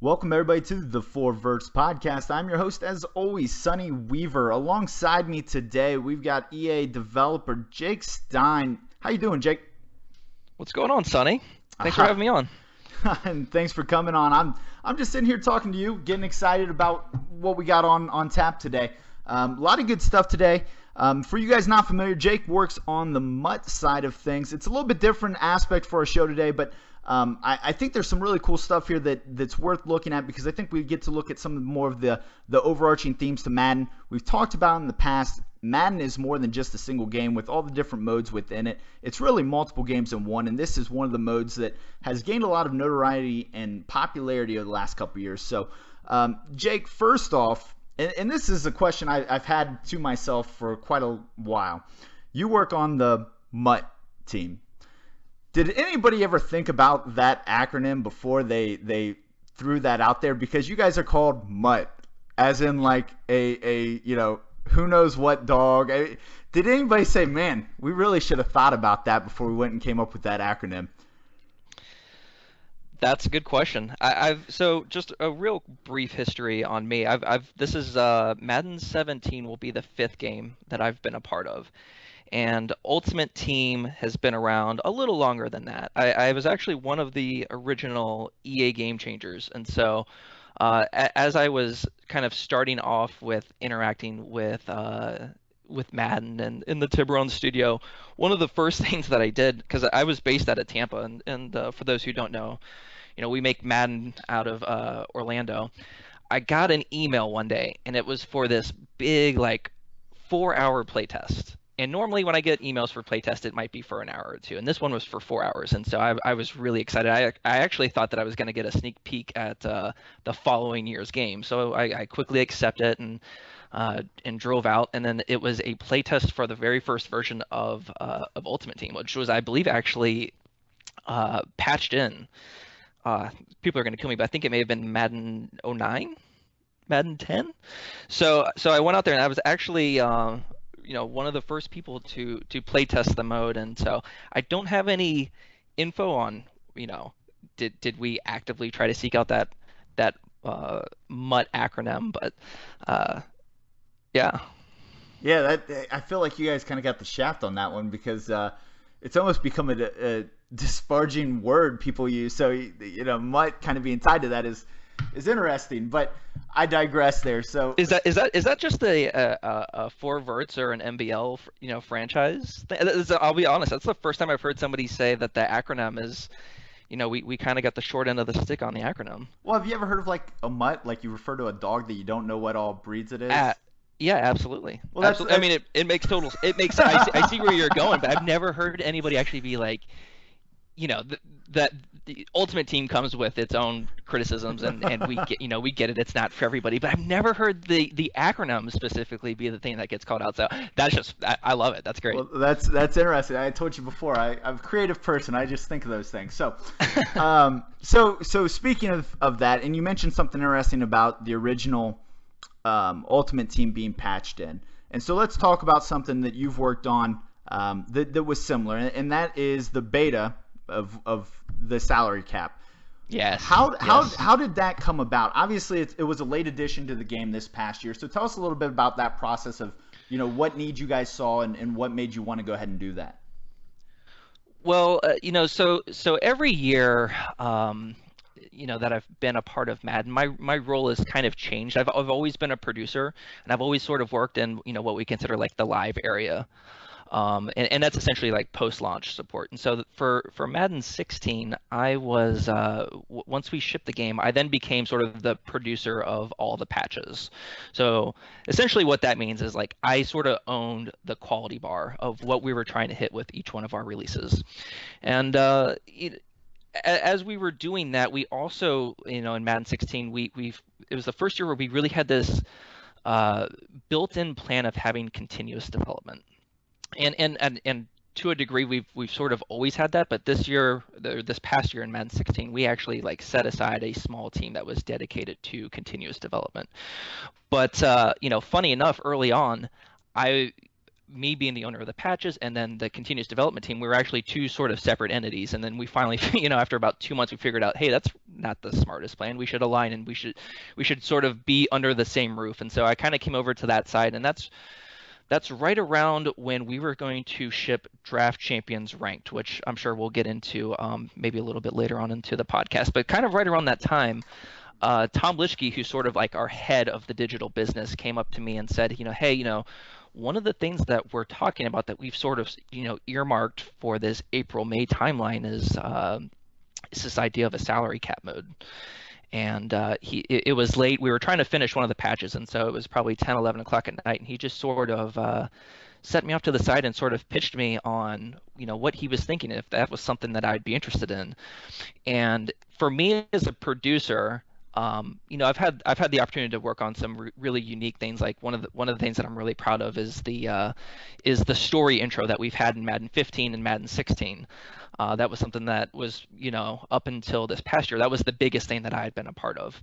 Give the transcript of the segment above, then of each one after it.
Welcome everybody to the Verts podcast. I'm your host, as always, Sonny Weaver. Alongside me today, we've got EA developer Jake Stein. How you doing, Jake? What's going on, Sonny? Thanks for having me on. And thanks for coming on. I'm just sitting here talking to you, getting excited about what we got on tap today. A lot of good stuff today. For you guys not familiar, Jake works on the MUT side of things. It's a little bit different aspect for our show today, but I think there's some really cool stuff here that's worth looking at, because I think we get to look at some more of the overarching themes to Madden. We've talked about in the past, Madden is more than just a single game with all the different modes within it. It's really multiple games in one, and this is one of the modes that has gained a lot of notoriety and popularity over the last couple of years. So, Jake, first off, and this is a question I've had to myself for quite a while. You work on the MUT team. Did anybody ever think about that acronym before they threw that out there? Because you guys are called MUT, as in like a who knows what dog. Did anybody say, man, we really should have thought about that before we went and came up with that acronym? That's a good question. So just a real brief history on me. This is Madden 17 will be the 5th game that I've been a part of. And Ultimate Team has been around a little longer than that. I was actually one of the original EA game changers. And so as I was kind of starting off with interacting with Madden and in the Tiburon studio, one of the first things that I did, because I was based out of Tampa, and for those who don't know, we make Madden out of Orlando. I got an email one day, and it was for this big, 4-hour playtest. And normally when I get emails for playtest, it might be for an hour or two. And this one was for 4 hours. And so I was really excited. I actually thought that I was going to get a sneak peek at the following year's game. So I quickly accepted it and drove out. And then it was a playtest for the very first version of Ultimate Team, which was, I believe, actually patched in. People are going to kill me, but I think it may have been Madden 09, Madden 10. So I went out there, and I was actually one of the first people to play test the mode. And so I don't have any info on, did we actively try to seek out that MUT acronym, but yeah. Yeah, I feel like you guys kind of got the shaft on that one, because it's almost become a disparaging word people use. So, MUT kind of being tied to that is interesting, but I digress there. So is that just a for Verts or an MBL franchise? I'll be honest, that's the first time I've heard somebody say that the acronym is, we kind of got the short end of the stick on the acronym. Well, have you ever heard of a MUT, like you refer to a dog that you don't know what all breeds it is? Yeah, absolutely. Well, absolutely. I mean, it makes total. It makes. I see where you're going, but I've never heard anybody actually be like, that the Ultimate Team comes with its own criticisms, and we get it. It's not for everybody, but I've never heard the acronym specifically be the thing that gets called out. So that's just, I love it. That's great. Well, that's interesting. I told you before, I'm a creative person. I just think of those things. So, so speaking of that, and you mentioned something interesting about the original Ultimate Team being patched in, and so let's talk about something that you've worked on that was similar, and that is the beta of the salary cap. Yes. How did that come about? Obviously, it was a late addition to the game this past year. So tell us a little bit about that process of, what needs you guys saw and what made you want to go ahead and do that. Well, so every year, that I've been a part of Madden, my role has kind of changed. I've always been a producer, and I've always sort of worked in, what we consider like the live area. And that's essentially like post-launch support. And so for Madden 16, I was once we shipped the game, I then became sort of the producer of all the patches. So essentially what that means is I sort of owned the quality bar of what we were trying to hit with each one of our releases. And as we were doing that, we also, in Madden 16, it was the first year where we really had this built-in plan of having continuous development. And to a degree, we've sort of always had that, but this past year in Madden 16, we actually set aside a small team that was dedicated to continuous development. But funny enough, early on, me being the owner of the patches and then the continuous development team, we were actually two sort of separate entities. And then we finally, after about 2 months, we figured out, hey, that's not the smartest plan. We should align, and we should sort of be under the same roof. And so I kind of came over to that side, and that's right around when we were going to ship Draft Champions Ranked, which I'm sure we'll get into maybe a little bit later on into the podcast. But kind of right around that time, Tom Lischke, who's sort of like our head of the digital business, came up to me and said, hey, one of the things that we're talking about that we've sort of, earmarked for this April-May timeline is this idea of a salary cap mode. And it was late. We were trying to finish one of the patches, and so it was probably 10, 11 o'clock at night, and he just sort of set me off to the side and sort of pitched me on, what he was thinking, if that was something that I'd be interested in. And for me as a producer, I've had the opportunity to work on some really unique things. Like one of the things that I'm really proud of is the story intro that we've had in Madden 15 and Madden 16. That was something that was, up until this past year, that was the biggest thing that I had been a part of.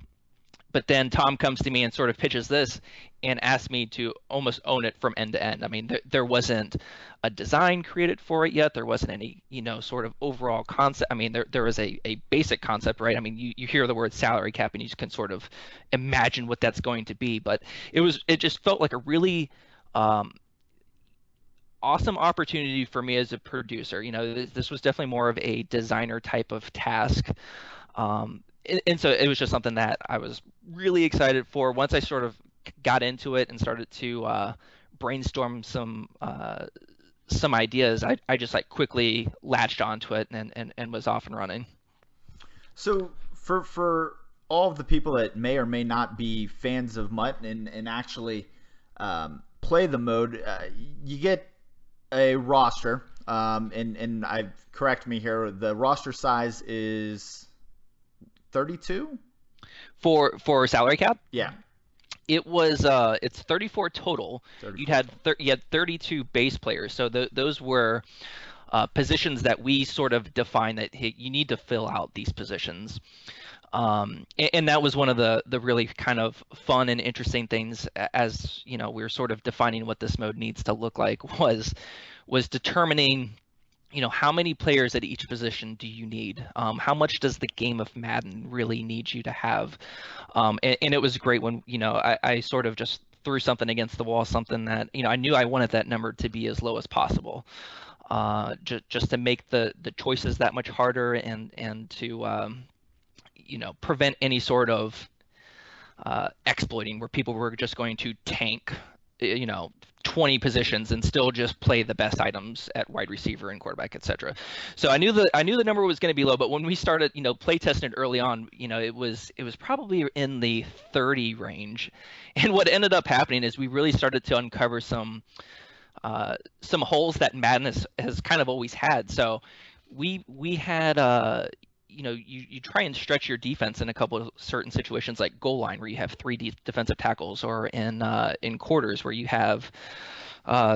But then Tom comes to me and sort of pitches this and asks me to almost own it from end to end. I mean, there wasn't a design created for it yet. There wasn't any, sort of overall concept. I mean, there was a basic concept, right? I mean, you hear the word salary cap and you can sort of imagine what that's going to be. But it just felt like a really awesome opportunity for me as a producer. This was definitely more of a designer type of task. And so it was just something that I was really excited for. Once I sort of got into it and started to brainstorm some ideas, I just like quickly latched onto it and was off and running. So for all of the people that may or may not be fans of MUT and actually play the mode, you get a roster, and correct me here, the roster size is 32 for salary cap. Yeah, it was it's 34 total. 34. You had 32 base players, so those were positions that we sort of defined that, hey, you need to fill out these positions. And that was one of the really kind of fun and interesting things as we were sort of defining what this mode needs to look like was determining how many players at each position do you need? How much does the game of Madden really need you to have? And it was great when I sort of just threw something against the wall, something that I knew I wanted that number to be as low as possible, just to make the choices that much harder and to prevent any sort of exploiting where people were just going to tank 20 positions and still just play the best items at wide receiver and quarterback, etc. So I knew the number was going to be low, but when we started, play testing it early on, it was probably in the 30 range. And what ended up happening is we really started to uncover some holes that Madden has kind of always had. So we had you try and stretch your defense in a couple of certain situations, like goal line where you have 3 defensive tackles, or in quarters where you have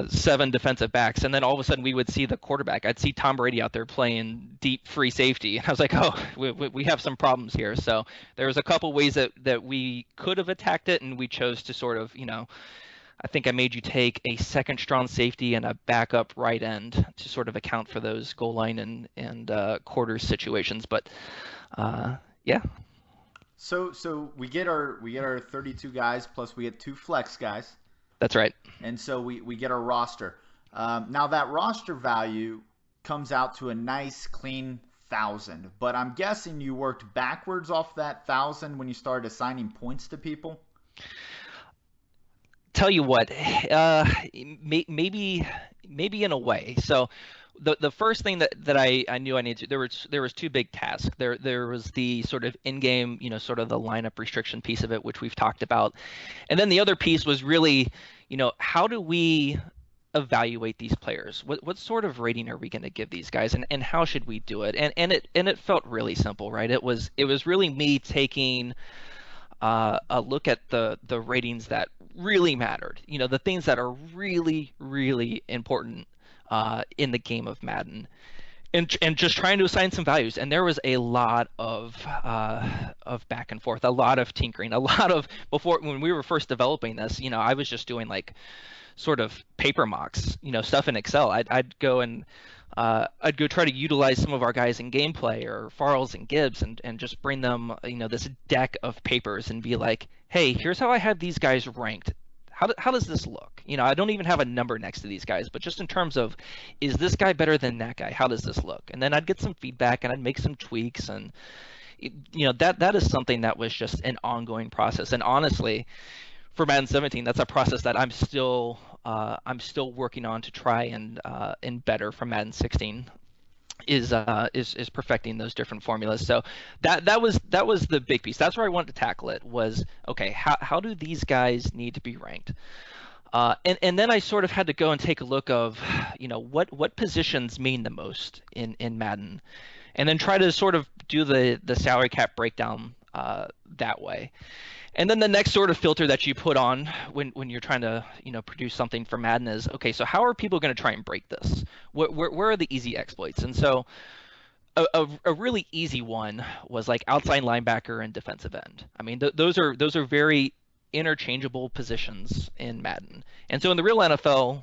7 defensive backs, and then all of a sudden we would see the quarterback. I'd see Tom Brady out there playing deep free safety, and I was like, oh, we have some problems here. So there was a couple ways that we could have attacked it, and we chose to sort of I think I made you take a second strong safety and a backup right end to sort of account for those goal line and quarters situations. But yeah. So we get our 32 guys, plus we get 2 flex guys. That's right. And so we get our roster. Now that roster value comes out to a nice clean 1,000. But I'm guessing you worked backwards off that 1,000 when you started assigning points to people. Tell you what, maybe in a way. So the first thing that I knew I needed to, there was 2 big tasks. There was the sort of in-game, sort of the lineup restriction piece of it, which we've talked about. And then the other piece was really, how do we evaluate these players? What sort of rating are we going to give these guys, and how should we do it? And it felt really simple, right? It was really me taking a look at the ratings that really mattered, the things that are really, really important in the game of Madden, and just trying to assign some values. And there was a lot of back and forth, a lot of tinkering, a lot of before when we were first developing this. I was just doing like sort of paper mocks, stuff in Excel. I'd go and I'd go try to utilize some of our guys in gameplay or Farrells and Gibbs and just bring them, this deck of papers and be like, hey, here's how I have these guys ranked. How does this look? I don't even have a number next to these guys, but just in terms of, is this guy better than that guy? How does this look? And then I'd get some feedback and I'd make some tweaks, and that is something that was just an ongoing process. And honestly, for Madden 17, that's a process that I'm still working on to try and better for Madden 16. Is perfecting those different formulas. So that was the big piece. That's where I wanted to tackle it, was okay, how do these guys need to be ranked? And then I sort of had to go and take a look of what positions mean the most in Madden, and then try to sort of do the salary cap breakdown that way. And then the next sort of filter that you put on when you're trying to produce something for Madden is, okay, so how are people going to try and break this? Where are the easy exploits? And so a really easy one was like outside linebacker and defensive end. I mean, those are very interchangeable positions in Madden. And so in the real NFL,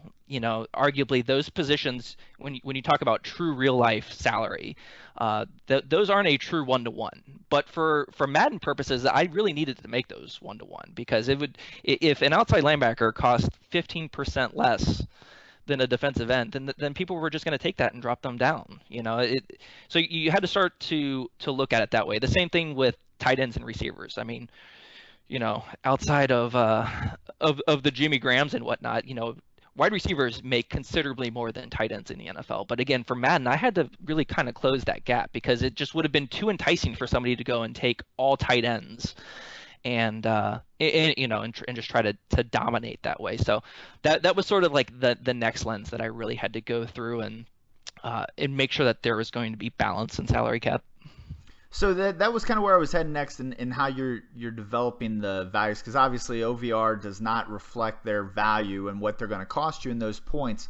arguably those positions, when you talk about true real life salary, those aren't a true 1-to-1. But for Madden purposes, I really needed to make those 1-to-1, because if an outside linebacker cost 15% less than a defensive end, then people were just going to take that and drop them down. So you had to start to look at it that way. The same thing with tight ends and receivers. I mean, outside of the Jimmy Grahams and whatnot, wide receivers make considerably more than tight ends in the NFL. But again, for Madden, I had to really kind of close that gap, because it just would have been too enticing for somebody to go and take all tight ends and just try to dominate that way. So that was sort of like the next lens that I really had to go through and make sure that there was going to be balance in salary cap. So that was kind of where I was heading next, in how you're developing the values, because obviously OVR does not reflect their value and what they're going to cost you in those points.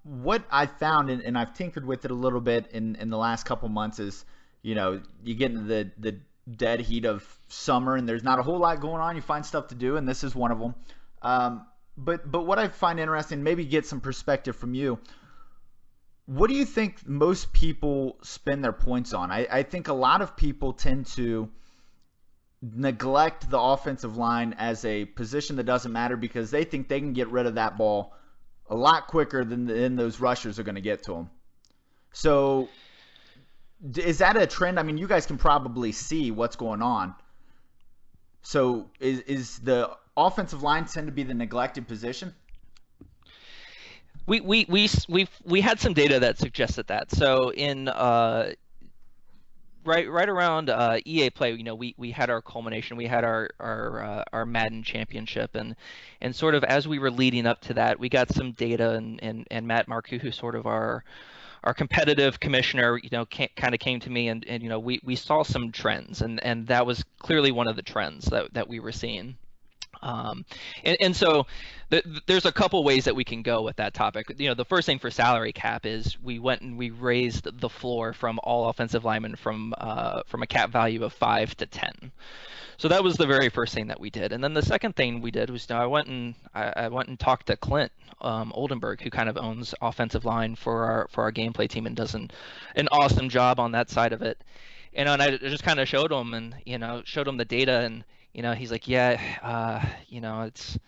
What I found, and I've tinkered with it a little bit in the last couple months, is you get into the dead heat of summer and there's not a whole lot going on. You find stuff to do, and this is one of them. But what I find interesting, maybe get some perspective from you. What do you think most people spend their points on? I think a lot of people tend to neglect the offensive line as a position that doesn't matter, because they think they can get rid of that ball a lot quicker than those rushers are going to get to them. So is that a trend? I mean, you guys can probably see what's going on. So is the offensive line tend to be the neglected position? We had some data that suggested that. So in right around EA Play, we had our culmination. We had our Madden championship, and sort of as we were leading up to that, we got some data, and Matt Marcoux, who's sort of our competitive commissioner, kind of came to me, and we saw some trends, and that was clearly one of the trends that we were seeing. And so there's a couple ways that we can go with that topic. The first thing for salary cap is we went and we raised the floor from all offensive linemen from a cap value of 5 to 10. So that was the very first thing that we did. And then the second thing we did was I went and talked to Clint Oldenburg, who kind of owns offensive line for our gameplay team and does an awesome job on that side of it. And I just kind of showed him the data, and he's like, yeah, it's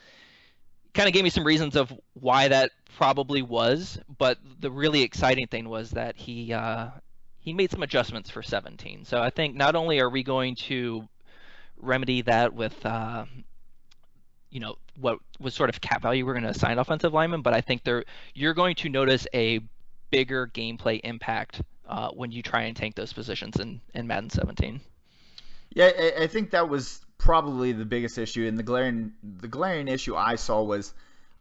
kind of gave me some reasons of why that probably was, but the really exciting thing was that he made some adjustments for 17. So I think not only are we going to remedy that with what was sort of cap value we're going to assign offensive linemen, but I think you're going to notice a bigger gameplay impact when you try and tank those positions in Madden 17. Yeah, I think that was probably the biggest issue, and the glaring issue I saw was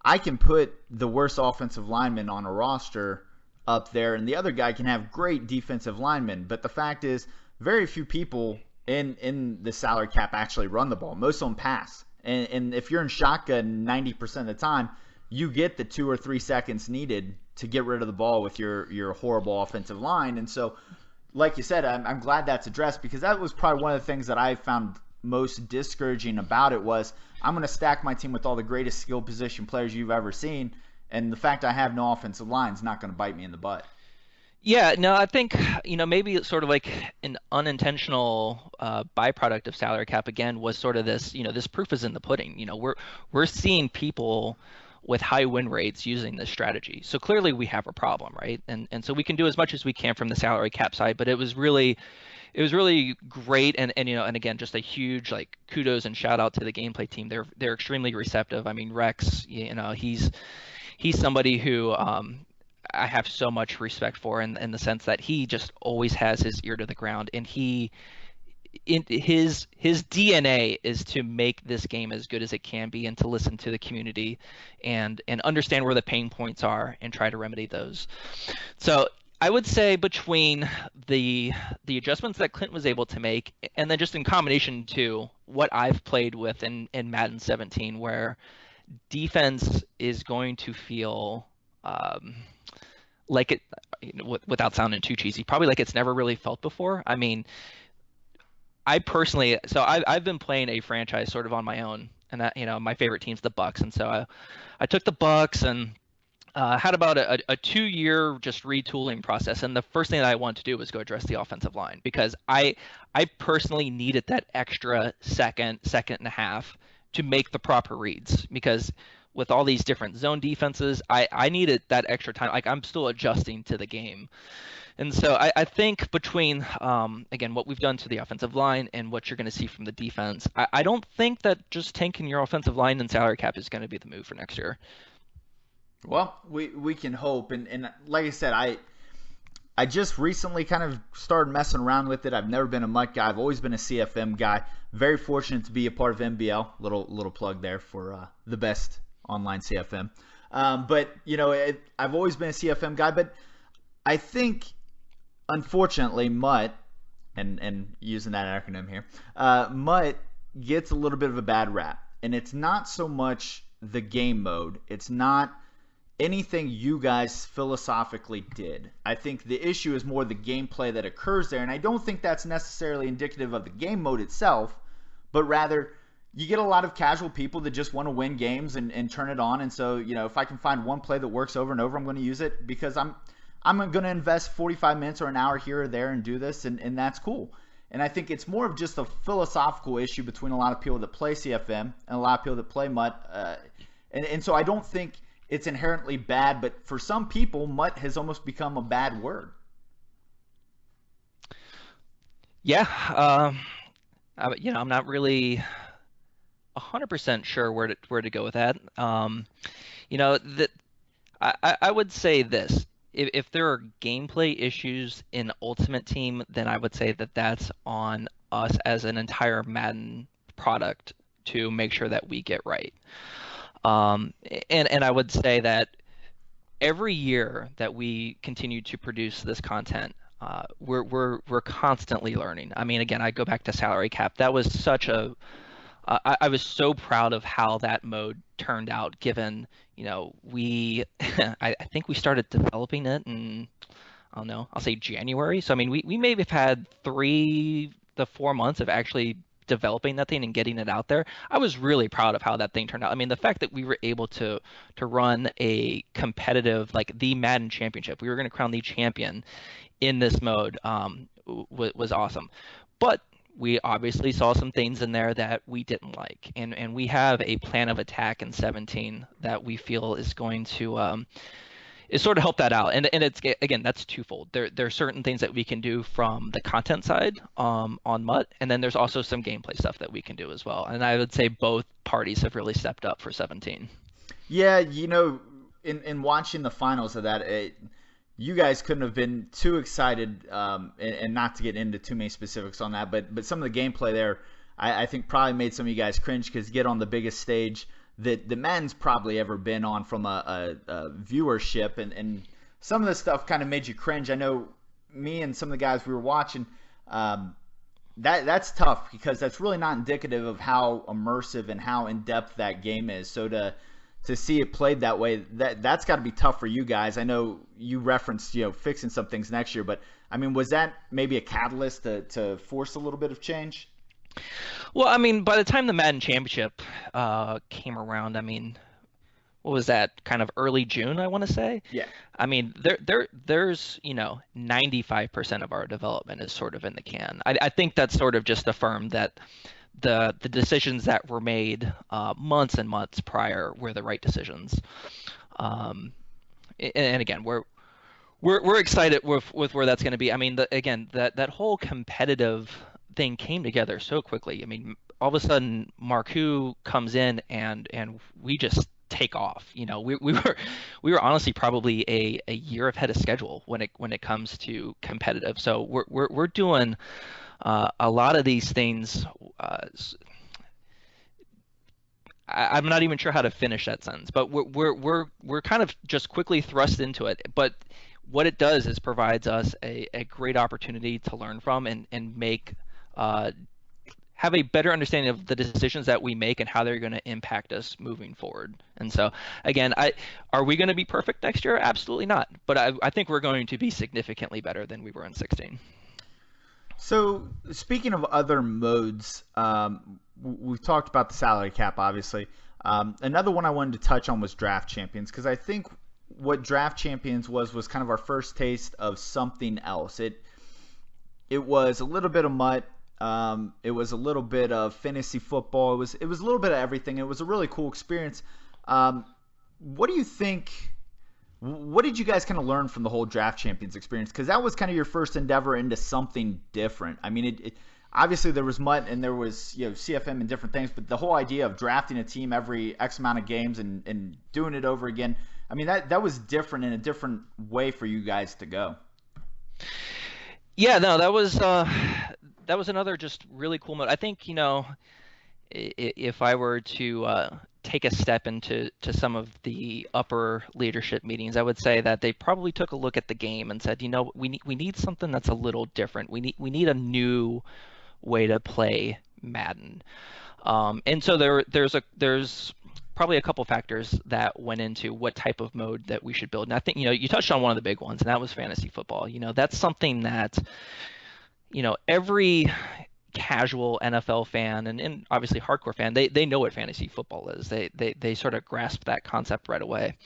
I can put the worst offensive lineman on a roster up there, and the other guy can have great defensive linemen. But the fact is, very few people in the salary cap actually run the ball. Most of them pass, and if you're in shotgun 90% of the time, you get the 2 or 3 seconds needed to get rid of the ball with your horrible offensive line. And so, like you said, I'm glad that's addressed, because that was probably one of the things that I found most discouraging about it was I'm going to stack my team with all the greatest skill position players you've ever seen, and the fact I have no offensive line is not going to bite me in the butt. Yeah, no, I think, maybe it's sort of like an unintentional byproduct of salary cap again was sort of this, this proof is in the pudding. We're seeing people with high win rates using this strategy. So clearly we have a problem, right? And so we can do as much as we can from the salary cap side, but it was really great, and and again, just a huge like kudos and shout out to the gameplay team. They're extremely receptive. I mean, Rex, he's somebody who I have so much respect for in the sense that he just always has his ear to the ground, and his DNA is to make this game as good as it can be, and to listen to the community and understand where the pain points are and try to remedy those. So I would say between the adjustments that Clint was able to make, and then just in combination to what I've played with in Madden 17, where defense is going to feel like it, without sounding too cheesy, probably like it's never really felt before. I mean, I personally, so I've been playing a franchise sort of on my own, and that, my favorite team's the Bucks, and so I took the Bucks and had about a 2-year just retooling process, and the first thing that I wanted to do was go address the offensive line, because I personally needed that extra second and a half to make the proper reads, because with all these different zone defenses, I needed that extra time. Like, I'm still adjusting to the game. And so I think between, again, what we've done to the offensive line and what you're going to see from the defense, I don't think that just tanking your offensive line and salary cap is going to be the move for next year. Well, we can hope. And like I said, I just recently kind of started messing around with it. I've never been a MUT guy. I've always been a CFM guy. Very fortunate to be a part of MBL. Little plug there for the best online CFM. But, I've always been a CFM guy. But I think, unfortunately, MUT, and using that acronym here, MUT gets a little bit of a bad rap. And it's not so much the game mode. It's not anything you guys philosophically did. I think the issue is more the gameplay that occurs there, and I don't think that's necessarily indicative of the game mode itself, but rather you get a lot of casual people that just want to win games and turn it on. And so, if I can find one play that works over and over, I'm going to use it, because I'm going to invest 45 minutes or an hour here or there and do this, and that's cool. And I think it's more of just a philosophical issue between a lot of people that play CFM and a lot of people that play MUT. And so I don't think it's inherently bad, but for some people, MUT has almost become a bad word. Yeah, I'm not really 100% sure where to go with that. That I would say this: if there are gameplay issues in Ultimate Team, then I would say that that's on us as an entire Madden product to make sure that we get right. And I would say that every year that we continue to produce this content, we're constantly learning. I mean, again, I go back to salary cap. That was such a I was so proud of how that mode turned out, given, we I think we started developing it in, I don't know, I'll say January. So I mean, we maybe have had 3 to 4 months of actually developing that thing and getting it out there. I was really proud of how that thing turned out. I mean, the fact that we were able to run a competitive, like the Madden championship, we were going to crown the champion in this mode, was awesome. But we obviously saw some things in there that we didn't like, and we have a plan of attack in 17 that we feel is going to is sort of help that out. And it's, again, that's twofold. There are certain things that we can do from the content side on MUT, and then there's also some gameplay stuff that we can do as well. And I would say both parties have really stepped up for 17. Yeah, in watching the finals of that, you guys couldn't have been too excited, and not to get into too many specifics on that, but some of the gameplay there, I think probably made some of you guys cringe, because get on the biggest stage that the Madden's probably ever been on from a viewership, and some of the stuff kind of made you cringe. I know me and some of the guys we were watching, that's tough, because that's really not indicative of how immersive and how in-depth that game is. So to to see it played that way, that's got to be tough for you guys. I know you referenced, fixing some things next year, but I mean, was that maybe a catalyst to force a little bit of change? Well, I mean, by the time the Madden Championship came around, I mean, what was that? Kind of early June, I want to say. Yeah. I mean, there's 95% of our development is sort of in the can. I think that's sort of just affirmed that the decisions that were made months and months prior were the right decisions. And again, we're excited with where that's going to be. I mean, again, that whole competitive thing came together so quickly. I mean, all of a sudden, Marku comes in and we just take off. We were honestly probably a year ahead of schedule when it comes to competitive. So we're doing a lot of these things. I'm not even sure how to finish that sentence, but we're kind of just quickly thrust into it. But what it does is provides us a great opportunity to learn from and make have a better understanding of the decisions that we make and how they're going to impact us moving forward. And so, again, are we going to be perfect next year? Absolutely not. But I think we're going to be significantly better than we were in 16. So, speaking of other modes, we've talked about the salary cap, obviously. Another one I wanted to touch on was Draft Champions, because I think what Draft Champions was kind of our first taste of something else. It was a little bit of MUT. It was a little bit of fantasy football. It was a little bit of everything. It was a really cool experience. What do you think? What did you guys kind of learn from the whole Draft Champions experience? Because that was kind of your first endeavor into something different. I mean, it obviously there was MUT and there was CFM and different things, but the whole idea of drafting a team every X amount of games and doing it over again, I mean, that was different in a different way for you guys to go. Yeah, no, that was another just really cool mode. I think, if I were to take a step into some of the upper leadership meetings, I would say that they probably took a look at the game and said, we need something that's a little different. We need a new way to play Madden. And so there's probably a couple factors that went into what type of mode that we should build. And I think, you touched on one of the big ones, and that was fantasy football. That's something that, every casual NFL fan and obviously hardcore fan, they know what fantasy football is. They sort of grasp that concept right away.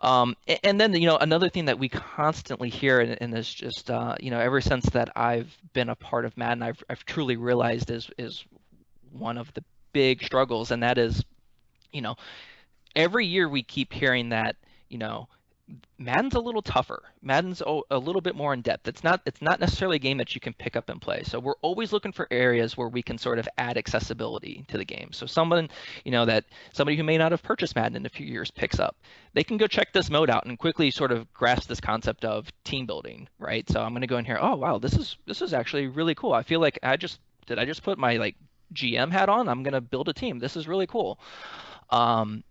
And then, another thing that we constantly hear, and is just, ever since that I've been a part of Madden, I've truly realized is one of the big struggles, and that is, every year we keep hearing that, Madden's a little tougher. Madden's a little bit more in depth. It's not necessarily a game that you can pick up and play. So we're always looking for areas where we can sort of add accessibility to the game. So somebody who may not have purchased Madden in a few years picks up, they can go check this mode out and quickly sort of grasp this concept of team building, right? So I'm going to go in here. Oh wow, this is actually really cool. I feel like I just put my GM hat on? I'm going to build a team. This is really cool. And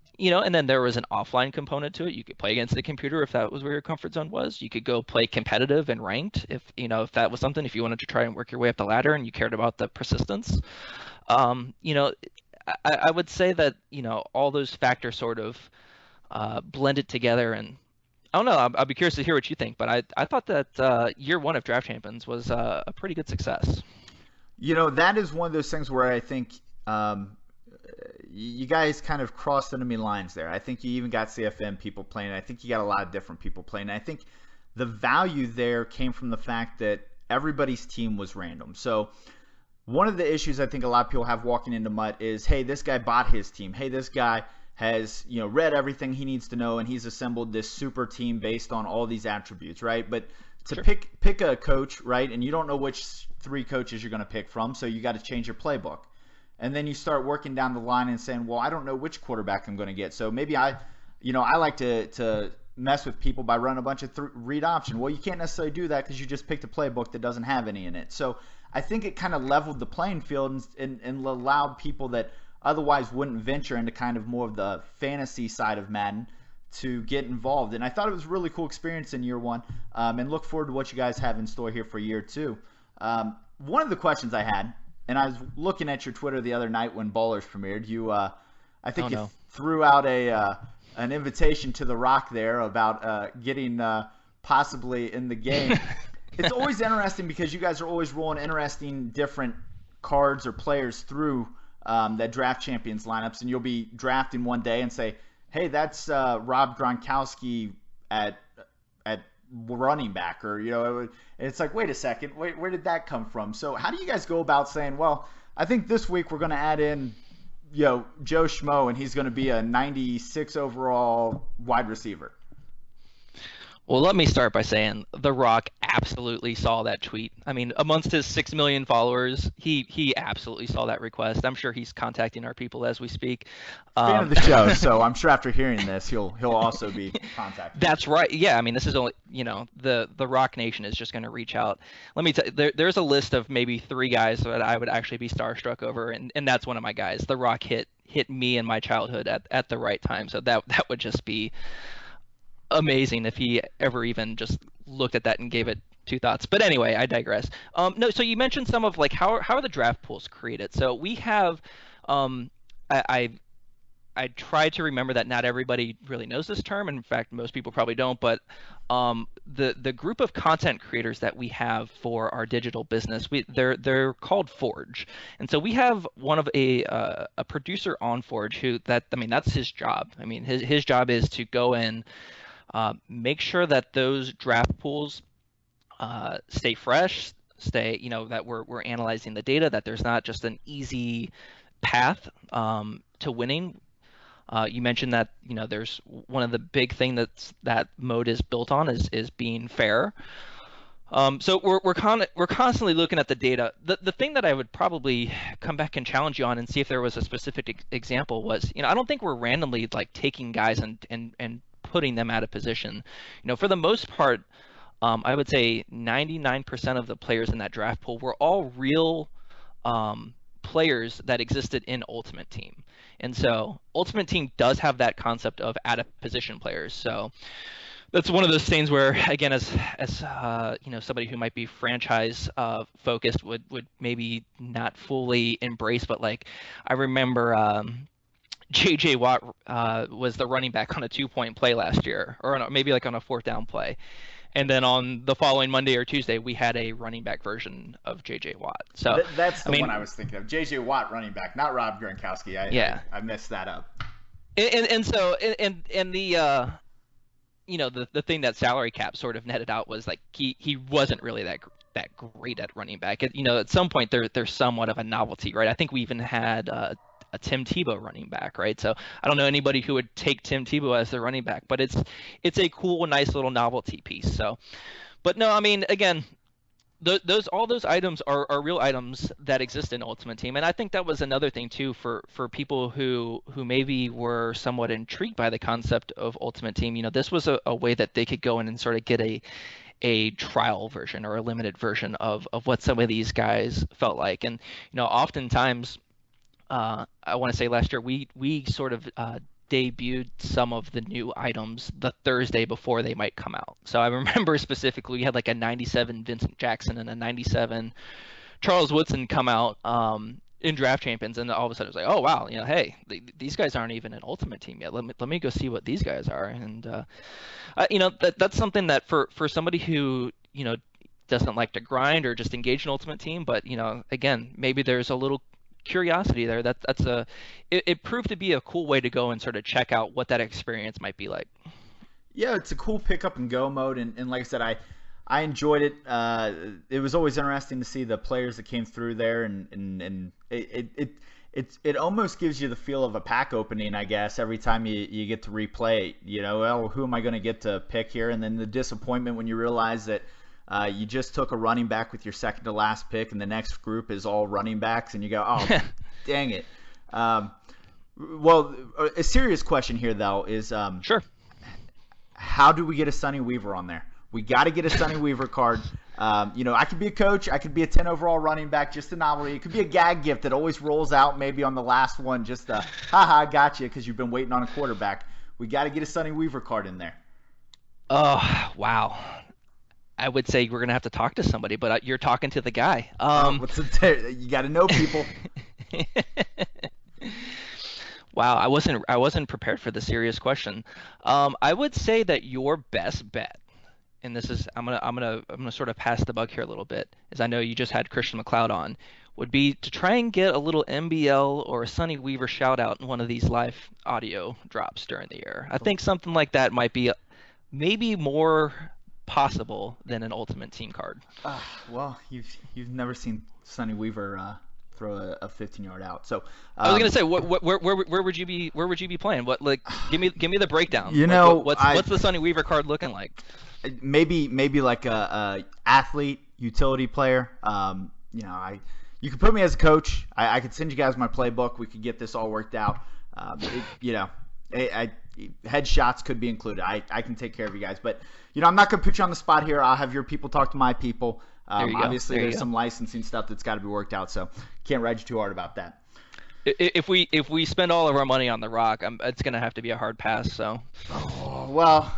then there was an offline component to it. You could play against the computer if that was where your comfort zone was. You could go play competitive and ranked if that was something, if you wanted to try and work your way up the ladder and you cared about the persistence. I would say that, all those factors sort of blended together. And I don't know, I'll be curious to hear what you think, but I thought that year one of Draft Champions was a pretty good success. That is one of those things where I think you guys kind of crossed enemy lines there. I think you even got CFM people playing. I think you got a lot of different people playing. I think the value there came from the fact that everybody's team was random. So one of the issues I think a lot of people have walking into MUT is, hey, this guy bought his team. Hey, this guy has read everything he needs to know, and he's assembled this super team based on all these attributes, right? But to Sure. pick a coach, right, and you don't know which three coaches you're going to pick from, so you got to change your playbook. And then you start working down the line and saying, well, I don't know which quarterback I'm going to get. So maybe I like to mess with people by running a bunch of read option. Well, you can't necessarily do that because you just picked a playbook that doesn't have any in it. So I think it kind of leveled the playing field and allowed people that otherwise wouldn't venture into kind of more of the fantasy side of Madden to get involved. And I thought it was a really cool experience in year one, and look forward to what you guys have in store here for year two. One of the questions I had, and I was looking at your Twitter the other night when Ballers premiered. You I think Oh you no. threw out an invitation to the Rock there about getting possibly in the game. It's always interesting because you guys are always rolling interesting different cards or players through that draft champions lineups, and you'll be drafting one day and say, "Hey, that's Rob Gronkowski at running back," or it's like, wait a second, where did that come from? So how do you guys go about saying, well, I think this week we're going to add in, Joe Schmo, and he's going to be a 96 overall wide receiver? Well, let me start by saying The Rock absolutely saw that tweet. I mean, amongst his 6 million followers, he absolutely saw that request. I'm sure he's contacting our people as we speak. Fan of the show, so I'm sure after hearing this, he'll also be contacted. That's right. Yeah, I mean, this is only, the Rock Nation is just going to reach out. Let me tell you, there's a list of maybe 3 guys that I would actually be starstruck over, and that's one of my guys. The Rock hit me in my childhood at the right time, so that would just be amazing if he ever even just looked at that and gave it 2 thoughts. But anyway, I digress. No, so you mentioned some of like how are the draft pools created? So we have, I try to remember that not everybody really knows this term. In fact, most people probably don't. But the group of content creators that we have for our digital business, they're called Forge. And so we have one of a producer on Forge that's his job. I mean, his job is to go in, make sure that those draft pools stay fresh, that we're analyzing the data, that there's not just an easy path to winning. You mentioned that there's one of the big thing that mode is built on is being fair. So we're constantly looking at the data. The thing that I would probably come back and challenge you on and see if there was a specific example was, I don't think we're randomly like taking guys and putting them out of position. For the most part, I would say 99% of the players in that draft pool were all real players that existed in Ultimate Team. And so Ultimate Team does have that concept of out of position players. So that's one of those things where, again, as somebody who might be franchise focused would maybe not fully embrace, but like I remember J.J. Watt was the running back on a 2-point play last year, or maybe like on a 4th down play. And then on the following Monday or Tuesday, we had a running back version of J.J. Watt. So that's the one I was thinking of. J.J. Watt running back, not Rob Gronkowski. I messed that up. And so the the thing that salary cap sort of netted out was like he wasn't really that great at running back. At some point there's somewhat of a novelty, right? I think we even had a Tim Tebow running back, right? So I don't know anybody who would take Tim Tebow as their running back, but it's a cool, nice little novelty piece. So, but no, I mean, again, all those items are real items that exist in Ultimate Team, and I think that was another thing too for people who maybe were somewhat intrigued by the concept of Ultimate Team. This was a way that they could go in and sort of get a trial version or a limited version of what some of these guys felt like, and oftentimes. I want to say last year we sort of debuted some of the new items the Thursday before they might come out. So I remember specifically we had like a 97 Vincent Jackson and a 97 Charles Woodson come out in Draft Champions, and all of a sudden it was like, oh wow, hey, these guys aren't even an Ultimate Team yet. Let me go see what these guys are, and that's something that for somebody who doesn't like to grind or just engage in Ultimate Team, but again, maybe there's a little curiosity there. It proved to be a cool way to go and sort of check out what that experience might be like. Yeah, it's a cool pick up and go mode, and like I said, I enjoyed it. It was always interesting to see the players that came through there, and it almost gives you the feel of a pack opening, I guess, every time you get to replay it. Well, who am I going to get to pick here? And then the disappointment when you realize that you just took a running back with your second to last pick, and the next group is all running backs, and you go, oh, dang it. Well, a serious question here, though, is sure. How do we get a Sonny Weaver on there? We got to get a Sonny Weaver card. I could be a coach. I could be a 10 overall running back, just a novelty. It could be a gag gift that always rolls out maybe on the last one, just ha-ha, gotcha, because you've been waiting on a quarterback. We got to get a Sonny Weaver card in there. Oh, wow. I would say we're going to have to talk to somebody, but you're talking to the guy. You got to know people. Wow, I wasn't prepared for the serious question. I would say that your best bet, and this is I'm gonna sort of pass the buck here a little bit, is I know you just had Christian McLeod on, would be to try and get a little MBL or a Sonny Weaver shout out in one of these live audio drops during the year. I think something like that might be maybe more possible than an Ultimate Team card. Well, you've never seen Sonny Weaver throw a 15-yard out. So I was gonna say, where would you be playing? What, like, give me the breakdown. You Like, know, what's the Sonny Weaver card looking like? maybe like a athlete utility player. You could put me as a coach. I could send you guys my playbook. We could get this all worked out. Headshots could be included. I can take care of you guys, but I'm not gonna put you on the spot here. I'll have your people talk to my people. There you go. Obviously, There you there's go. some licensing stuff that's got to be worked out, so can't ride you too hard about that. If we spend all of our money on The Rock, it's gonna have to be a hard pass. So Oh, well,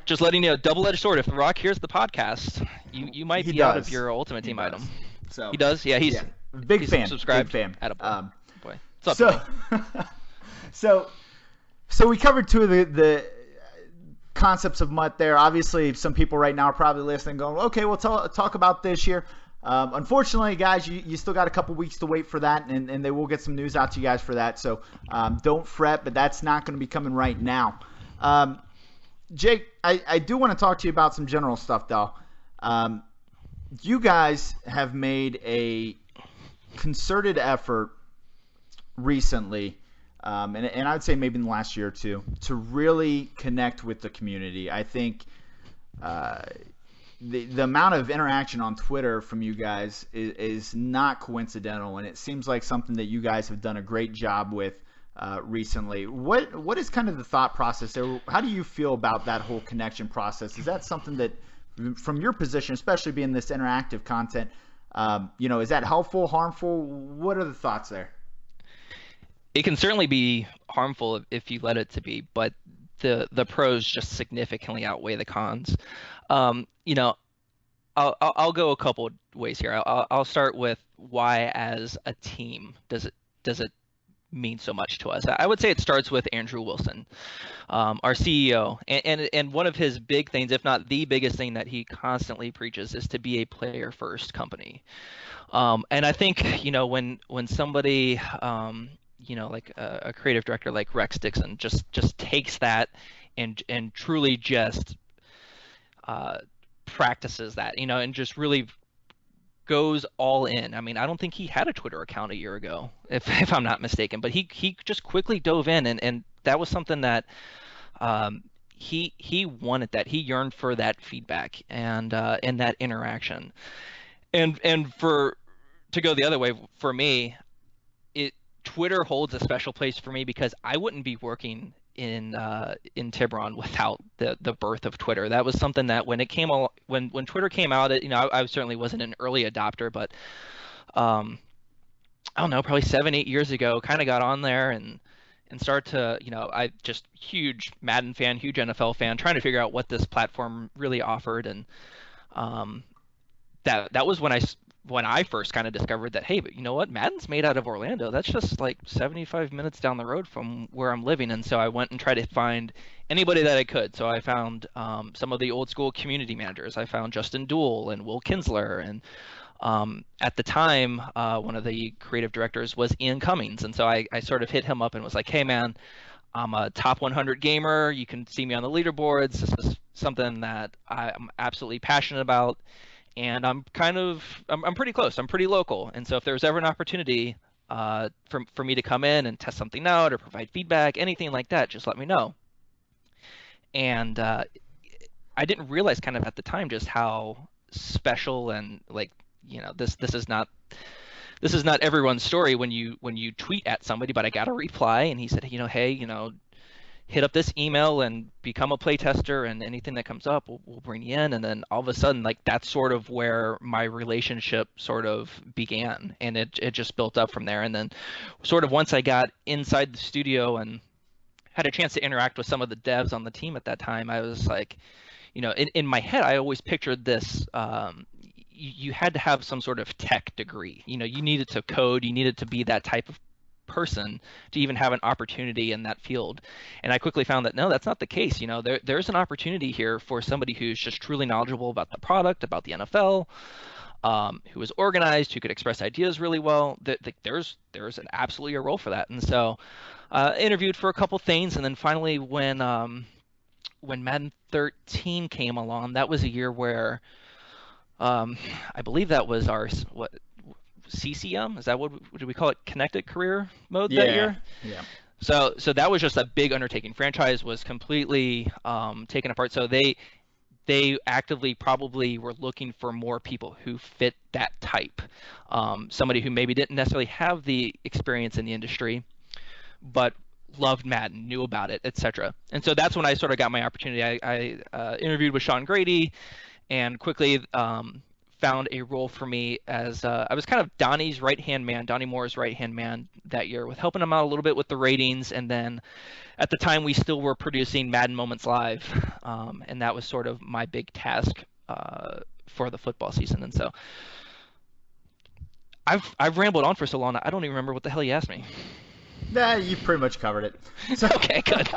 just letting you know, double-edged sword. If The Rock hears the podcast, you might he be out of does. your Ultimate He Team does. item. So He does. Yeah, he's big fan. subscribed. Big fan. Attaboy. Boy, what's up, So, buddy? so we covered two of the concepts of MUT there. Obviously, some people right now are probably listening, going, "Okay, we'll talk about this here." Unfortunately, guys, you still got a couple weeks to wait for that, and they will get some news out to you guys for that. So don't fret, but that's not going to be coming right now. Jake, I do want to talk to you about some general stuff, though. You guys have made a concerted effort recently, and I would say maybe in the last year or two, to really connect with the community. I think the amount of interaction on Twitter from you guys is not coincidental, and it seems like something that you guys have done a great job with recently. What is kind of the thought process there? How do you feel about that whole connection process? Is that something that, from your position, especially being this interactive content, is that helpful, harmful? What are the thoughts there? It can certainly be harmful if you let it to be, but the pros just significantly outweigh the cons. I'll go a couple ways here. I'll start with why, as a team, does it mean so much to us. I would say it starts with Andrew Wilson, our CEO, and one of his big things, if not the biggest thing that he constantly preaches, is to be a player first company. And I think when somebody like a creative director like Rex Dixon just takes that and truly just practices that, and just really goes all in. I mean, I don't think he had a Twitter account a year ago, if I'm not mistaken, but he just quickly dove in, and that was something that he wanted, that he yearned for that feedback and that interaction. And to go the other way, for me, Twitter holds a special place for me because I wouldn't be working in Tiburon without the birth of Twitter. That was something that when Twitter came out, I certainly wasn't an early adopter, but I don't know, probably 7-8 years ago, kind of got on there and start to, I just huge Madden fan, huge NFL fan, trying to figure out what this platform really offered, and that was when I first kind of discovered that, hey, but you know what? Madden's made out of Orlando. That's just like 75 minutes down the road from where I'm living. And so I went and tried to find anybody that I could. So I found some of the old school community managers. I found Justin Duell and Will Kinsler. And at the time, one of the creative directors was Ian Cummings. And so I sort of hit him up and was like, hey, man, I'm a top 100 gamer. You can see me on the leaderboards. This is something that I'm absolutely passionate about. And I'm pretty close. I'm pretty local. And so if there's ever an opportunity for me to come in and test something out or provide feedback, anything like that, just let me know. And I didn't realize kind of at the time just how special and this is not everyone's story when you tweet at somebody, but I got a reply and he said, hey, hit up this email and become a playtester, and anything that comes up, we'll bring you in. And then all of a sudden, that's sort of where my relationship sort of began, and it just built up from there. And then sort of once I got inside the studio and had a chance to interact with some of the devs on the team at that time, I was like, in my head, I always pictured this, you had to have some sort of tech degree. You needed to code, you needed to be that type of person to even have an opportunity in that field. And I quickly found that no, that's not the case. There's an opportunity here for somebody who's just truly knowledgeable about the product, about the NFL, who is organized, who could express ideas really well. There's absolutely a role for that. And so interviewed for a couple things, and then finally when Madden 13 came along, that was a year where I believe that was our CCM, is that what do we call it, connected career mode that year? Yeah. So that was just a big undertaking. Franchise was completely taken apart. So they actively probably were looking for more people who fit that type. Somebody who maybe didn't necessarily have the experience in the industry, but loved Madden, knew about it, etc. And so that's when I sort of got my opportunity. I interviewed with Sean Grady and quickly found a role for me as I was kind of Donnie Moore's right-hand man that year, with helping him out a little bit with the ratings. And then at the time we still were producing Madden Moments Live, and that was sort of my big task for the football season. And so I've rambled on for so long, I don't even remember what the hell you asked me. Nah, you pretty much covered it. So, okay, good.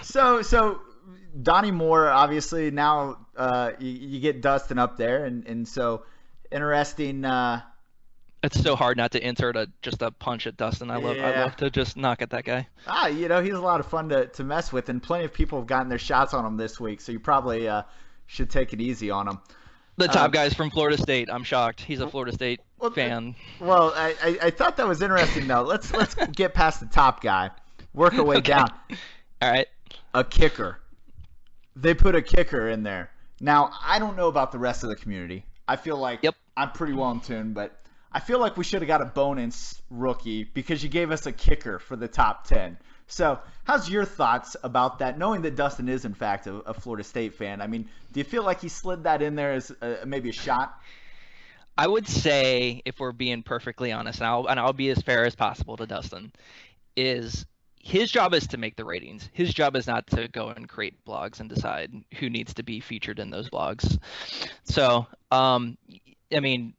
So Donnie Moore, obviously now you get Dustin up there, and so interesting. It's so hard not to insert just a punch at Dustin. I love to just knock at that guy. He's a lot of fun to mess with, and plenty of people have gotten their shots on him this week, so you probably should take it easy on him. The top guy's from Florida State. I'm shocked. He's a Florida State fan. Well, I thought that was interesting though. Let's get past the top guy, work our way down. All right. A kicker. They put a kicker in there. Now, I don't know about the rest of the community. I feel like I'm pretty well in tune, but I feel like we should have got a bonus rookie because you gave us a kicker for the top 10. So, how's your thoughts about that, knowing that Dustin is, in fact, a Florida State fan? I mean, do you feel like he slid that in there as maybe a shot? I would say, if we're being perfectly honest, and I'll be as fair as possible to Dustin, is his job is to make the ratings. His job is not to go and create blogs and decide who needs to be featured in those blogs. So, I mean,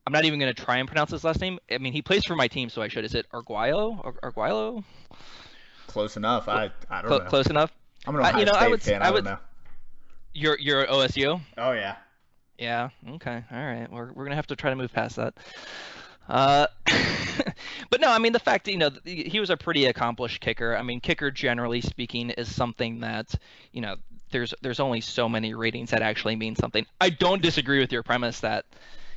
I'm not even going to try and pronounce his last name. I mean, he plays for my team, so I should. Is it Arguello? Close enough. I don't know. Close enough. I'm an Ohio State fan. I don't know. You're OSU? Oh yeah. Yeah. Okay. All right. We're gonna have to try to move past that. But no, I mean, the fact that, he was a pretty accomplished kicker. I mean, kicker, generally speaking, is something that, there's only so many ratings that actually mean something. I don't disagree with your premise that,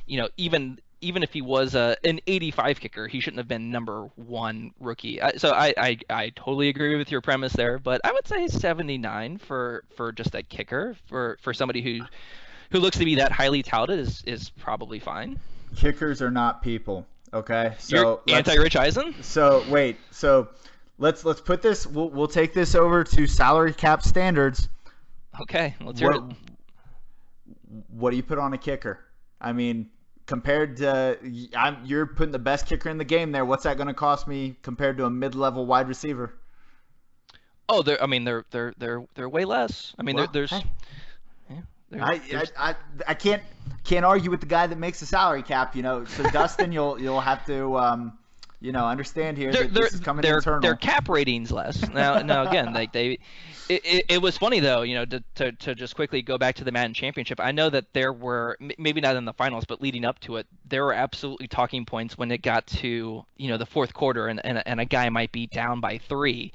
even if he was an 85 kicker, he shouldn't have been number one rookie. So I totally agree with your premise there, but I would say 79 for just a kicker for somebody who looks to be that highly touted is probably fine. Kickers are not people. Okay, so you're anti-Rich Eisen. So wait, let's put this. We'll take this over to salary cap standards. Okay, let's hear it. What do you put on a kicker? I mean, compared to you're putting the best kicker in the game there. What's that going to cost me compared to a mid-level wide receiver? Oh, they're way less. I mean, there's. Hey. I can't argue with the guy that makes the salary cap, So Dustin, you'll have to understand here that this is coming internal. Their cap ratings less. Now again, it was funny though, to just quickly go back to the Madden Championship. I know that there were, maybe not in the finals, but leading up to it, there were absolutely talking points when it got to the fourth quarter and a guy might be down by 3.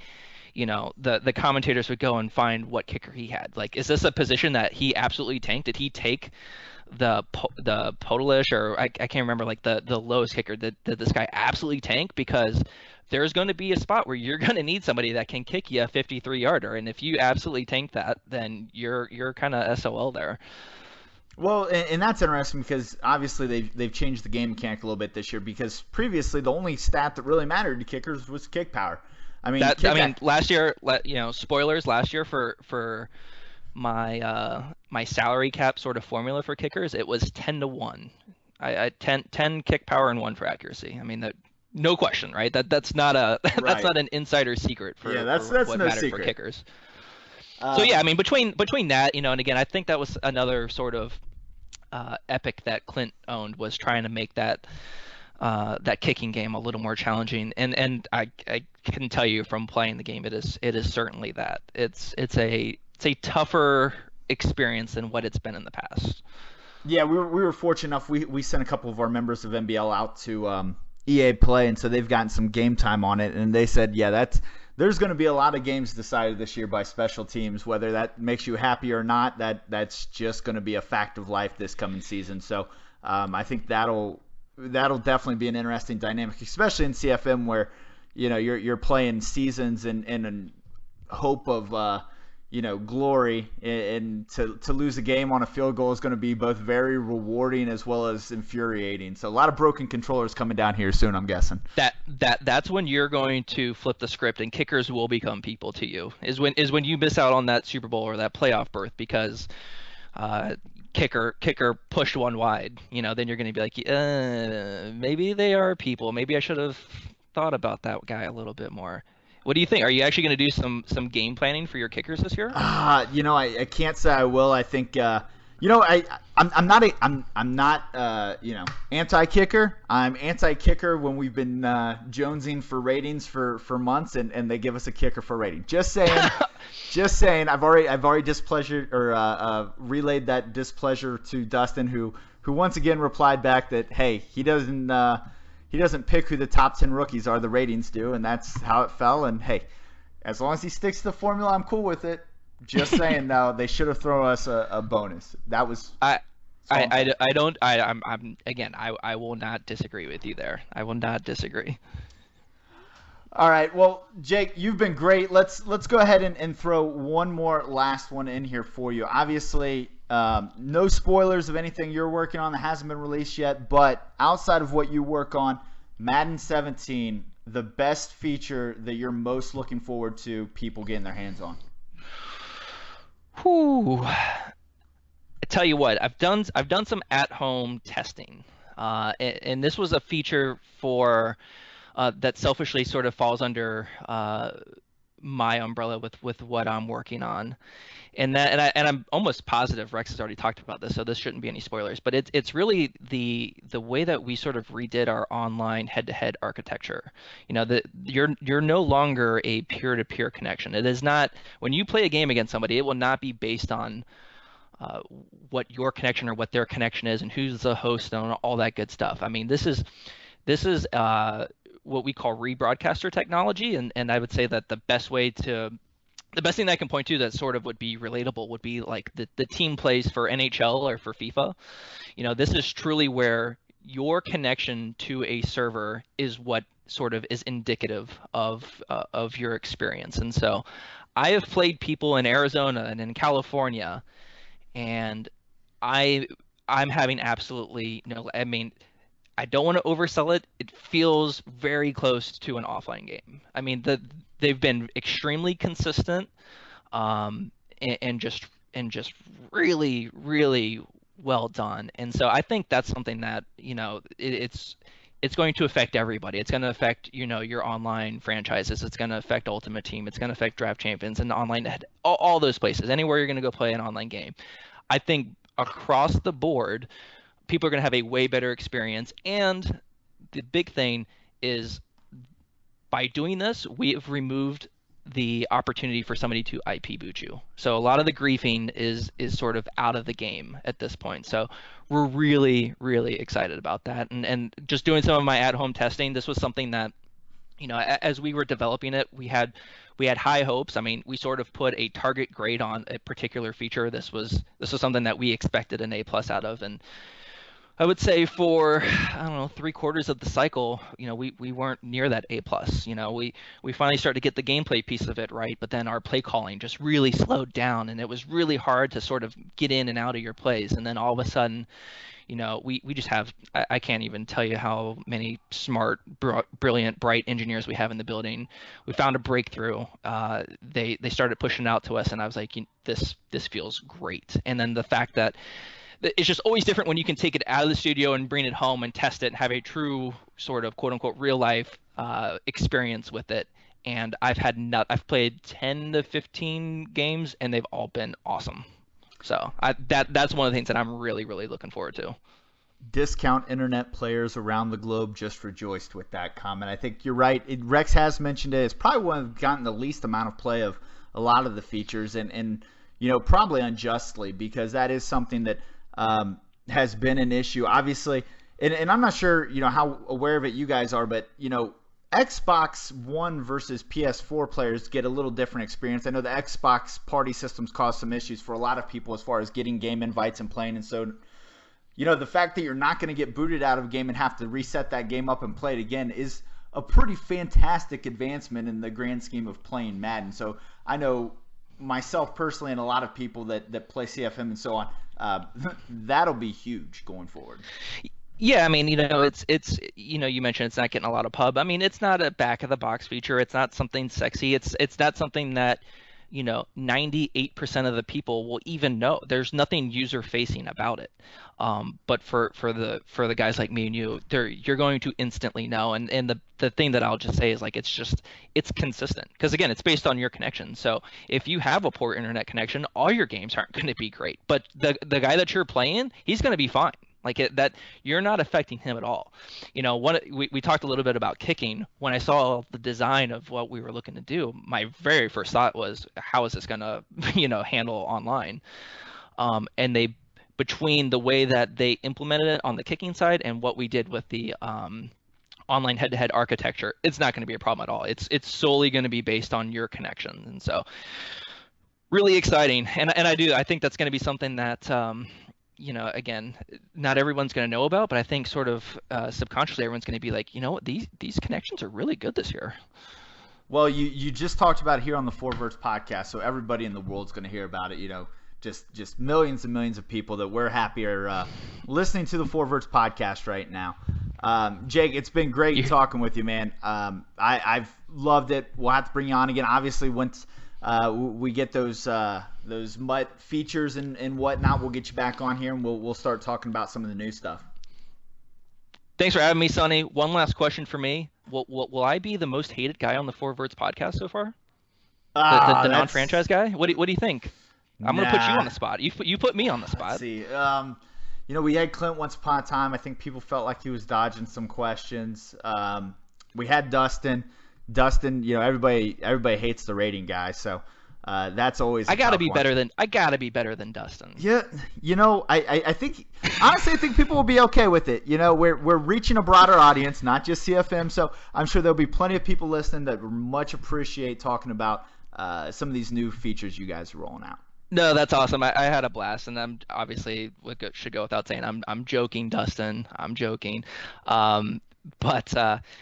The commentators would go and find what kicker he had. Like, is this a position that he absolutely tanked? Did he take the Podolish, or I can't remember, like the lowest kicker? Did this guy absolutely tank? Because there's going to be a spot where you're going to need somebody that can kick you a 53-yarder, and if you absolutely tank that, then you're kind of SOL there. Well, and that's interesting because obviously they've changed the game mechanic a little bit this year, because previously the only stat that really mattered to kickers was kick power. I mean, last year, spoilers. Last year for my my salary cap sort of formula for kickers, it was 10-1. I 10 kick power and 1 for accuracy. I mean, no question, right? That's not that's not an insider secret for that's what no mattered secret for kickers. So yeah, I mean, between that, and again, I think that was another sort of epic that Clint owned, was trying to make that that kicking game a little more challenging. And I can tell you from playing the game, it is certainly that. It's a tougher experience than what it's been in the past. Yeah, we were fortunate enough. We sent a couple of our members of NBL out to EA Play, and so they've gotten some game time on it. And they said, yeah, there's going to be a lot of games decided this year by special teams. Whether that makes you happy or not, that's just going to be a fact of life this coming season. So I think that'll definitely be an interesting dynamic, especially in CFM where you're playing seasons in hope of glory, and to lose a game on a field goal is going to be both very rewarding as well as infuriating. So a lot of broken controllers coming down here soon, I'm guessing. That's when you're going to flip the script and kickers will become people to you. Is when you miss out on that Super Bowl or that playoff berth because kicker pushed one wide. Then you're going to be like, maybe they are people. Maybe I should have thought about that guy a little bit more. What do you think? Are you actually going to do some game planning for your kickers this year? I can't say I will. I think I'm not anti-kicker. I'm anti-kicker when we've been jonesing for ratings for months and they give us a kicker for rating. Just saying. Just saying. I've already displeasure or relayed that displeasure to Dustin, who once again replied back that hey, he doesn't pick who the top 10 rookies are. The ratings do, and that's how it fell. And hey, as long as he sticks to the formula, I'm cool with it. Just saying, though, they should have thrown us a bonus. That was. I will not disagree with you there. I will not disagree. All right, well, Jake, you've been great. Let's go ahead and throw one more last one in here for you. Obviously, no spoilers of anything you're working on that hasn't been released yet, but outside of what you work on, Madden 17, the best feature that you're most looking forward to people getting their hands on. Whew. I tell you what, I've done some at-home testing, and this was a feature for that selfishly sort of falls under my umbrella with what I'm working on, and I'm almost positive Rex has already talked about this, so this shouldn't be any spoilers. But it's really the way that we sort of redid our online head-to-head architecture. You're no longer a peer-to-peer connection. It is not when you play a game against somebody, it will not be based on what your connection or what their connection is and who's the host and all that good stuff. I mean, this is what we call rebroadcaster technology, and I would say that the best thing I can point to that sort of would be relatable would be like the team plays for NHL or for FIFA. This is truly where your connection to a server is what sort of is indicative of your experience. And so I have played people in Arizona and in California, and I'm having absolutely no, I mean, I don't want to oversell it. It feels very close to an offline game. I mean, they've been extremely consistent, and just really, really well done. And so I think that's something that it's going to affect everybody. It's going to affect your online franchises. It's going to affect Ultimate Team. It's going to affect Draft Champions and online, all those places. Anywhere you're going to go play an online game, I think across the board, people are going to have a way better experience. And the big thing is, by doing this, we have removed the opportunity for somebody to IP boot you. So a lot of the griefing is sort of out of the game at this point. So we're really, really excited about that. And just doing some of my at-home testing, this was something that, as we were developing it, we had high hopes. I mean, we sort of put a target grade on a particular feature. This was something that we expected an A+ out of, and I would say for, I don't know, 3/4 of the cycle, we weren't near that A+. We finally started to get the gameplay piece of it right, but then our play calling just really slowed down, and it was really hard to sort of get in and out of your plays. And then all of a sudden, we just have, I can't even tell you how many smart, brilliant, bright engineers we have in the building. We found a breakthrough. They started pushing out to us, and I was like, this feels great. And then the fact that it's just always different when you can take it out of the studio and bring it home and test it and have a true sort of quote unquote real life experience with it. And I've played 10 to 15 games and they've all been awesome. So that's one of the things that I'm really, really looking forward to. Discount internet players around the globe just rejoiced with that comment. I think you're right. Rex has mentioned it. It's probably one of gotten the least amount of play of a lot of the features, and probably unjustly, because that is something that has been an issue. Obviously, and I'm not sure how aware of it you guys are, but Xbox One versus PS4 players get a little different experience. I know the Xbox party systems cause some issues for a lot of people as far as getting game invites and playing, and so the fact that you're not going to get booted out of a game and have to reset that game up and play it again is a pretty fantastic advancement in the grand scheme of playing Madden. So I know myself personally and a lot of people that play CFM and so on, that'll be huge going forward. Yeah, I mean, it's you mentioned it's not getting a lot of pub. I mean, it's not a back of the box feature. It's not something sexy. It's not something that 98% of the people will even know. There's nothing user facing about it. But for the guys like me and you're going to instantly know. And the thing that I'll just say is like it's consistent, because again, it's based on your connection. So if you have a poor internet connection, all your games aren't going to be great. But the guy that you're playing, he's going to be fine. That you're not affecting him at all. We talked a little bit about kicking. When I saw the design of what we were looking to do, my very first thought was, how is this going to, handle online? And between the way that they implemented it on the kicking side and what we did with the online head-to-head architecture, it's not going to be a problem at all. It's solely going to be based on your connection, and so really exciting. And I think that's going to be something that. Again, not everyone's going to know about, but I think sort of subconsciously everyone's going to be like, what, these connections are really good this year. Well, you just talked about it here on the Verts podcast, so everybody in the world's going to hear about it. Just millions and millions of people that we're happy are listening to the Verts podcast right now. Jake, it's been great talking with you, man. I've loved it. We'll have to bring you on again. Obviously, once we get those MUT features and whatnot, we'll get you back on here and we'll start talking about some of the new stuff. Thanks for having me, Sonny. One last question for me. Will I be the most hated guy on the Verts podcast so far? The non-franchise guy? What do you think? I'm going to put you on the spot. You put me on the spot. Let's see. We had Clint once upon a time. I think people felt like he was dodging some questions. We had Dustin. Everybody hates the rating guy, so that's always. I gotta be better than Dustin. Yeah, I think honestly, I think people will be okay with it. We're reaching a broader audience, not just CFM, so I'm sure there'll be plenty of people listening that much appreciate talking about some of these new features you guys are rolling out. No, that's awesome. I had a blast, and I'm obviously should go without saying I'm joking, Dustin. I'm joking. But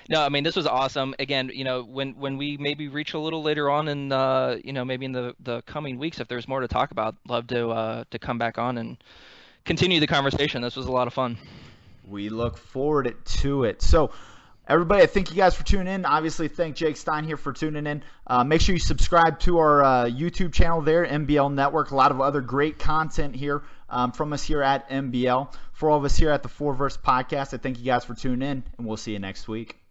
no, I mean, this was awesome. Again, when we maybe reach a little later on in maybe in the coming weeks, if there's more to talk about, love to come back on and continue the conversation. This was a lot of fun. We look forward to it. So everybody, I thank you guys for tuning in. Obviously, thank Jake Stein here for tuning in. Make sure you subscribe to our YouTube channel there, MBL Network. A lot of other great content here from us here at MBL. For all of us here at the Verts podcast, I thank you guys for tuning in, and we'll see you next week.